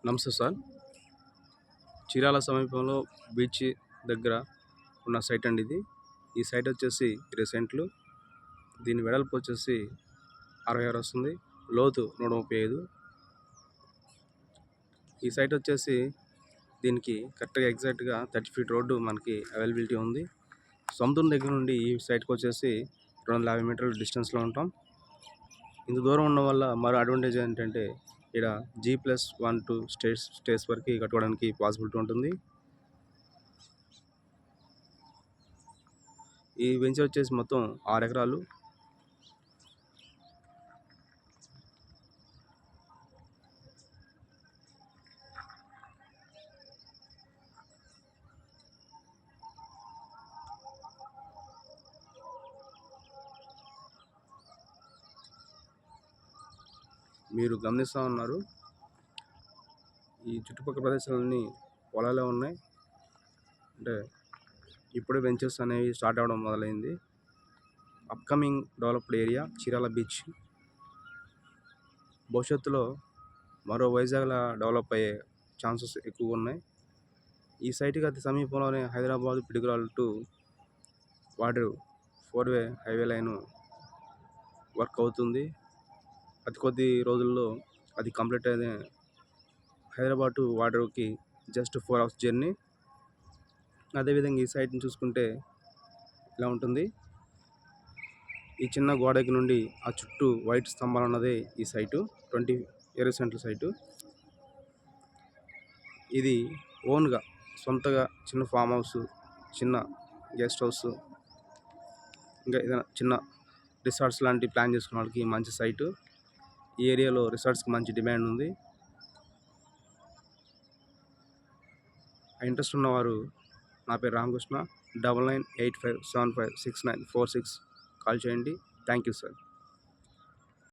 నమస్తే సార్. చీరాల సమీపంలో బీచ్ దగ్గర ఉన్న సైట్ అండి ఇది. ఈ సైట్ వచ్చేసి రీసెంట్లు. దీని వెడల్పు వచ్చేసి 66 వస్తుంది. లోతు 135. ఈ సైట్ వచ్చేసి దీనికి కరెక్ట్గా ఎగ్జాక్ట్గా 30 ఫీట్ రోడ్డు మనకి అవైలబిలిటీ ఉంది. సముద్రం దగ్గర నుండి ఈ సైట్కి వచ్చేసి 250 మీటర్ల డిస్టెన్స్లో ఉంటాం. ఇంత దూరం ఉండడం వల్ల మరో అడ్వాంటేజ్ ఏంటంటే ఇక్కడ G+1 2 స్టేస్ వరకు కట్టుకోవడానికి పాసిబిలిటీ ఉంటుంది. ఈ వెంచర్ వచ్చేసి మొత్తం 6 ఎకరాలు. మీరు గమనిస్తూ ఉన్నారు, ఈ చుట్టుపక్కల ప్రదేశాలన్నీ పొలాలే ఉన్నాయి. అంటే ఇప్పుడే వెంచర్స్ అనేవి స్టార్ట్ అవ్వడం మొదలైంది. Upcoming developed area Chirala beach. భవిష్యత్తులో మరో వైజాగ్లా డెవలప్ అయ్యే ఛాన్సెస్ ఎక్కువగా ఉన్నాయి. ఈ సైట్కి అతి సమీపంలోనే హైదరాబాద్ పిడుగురాళ్ళు టు వాడేరు 4-వే హైవే లైన్ వర్క్ అవుతుంది. అతి కొద్ది రోజుల్లో అది కంప్లీట్ అయిన హైదరాబాద్ టు వాడేరుకి జస్ట్ 4 అవర్స్ జర్నీ. అదేవిధంగా ఈ సైట్ని చూసుకుంటే ఇలా ఉంటుంది. ఈ చిన్న గోడకి నుండి ఆ చుట్టూ వైట్ స్తంభాలు ఉన్నదే ఈ సైటు. 20 area centre site. ఇది ఓన్గా సొంతగా చిన్న ఫామ్ హౌస్, చిన్న గెస్ట్ హౌస్, ఇంకా ఏదైనా చిన్న రిసార్ట్స్ లాంటి ప్లాన్ చేసుకున్న వాళ్ళకి మంచి సైటు. ఈ ఏరియాలో రిసార్ట్స్కి మంచి డిమాండ్ ఉంది. ఆ ఇంట్రెస్ట్ ఉన్నవారు, నా పేరు రామకృష్ణ, 9985756946 కాల్ చేయండి. Thank you sir.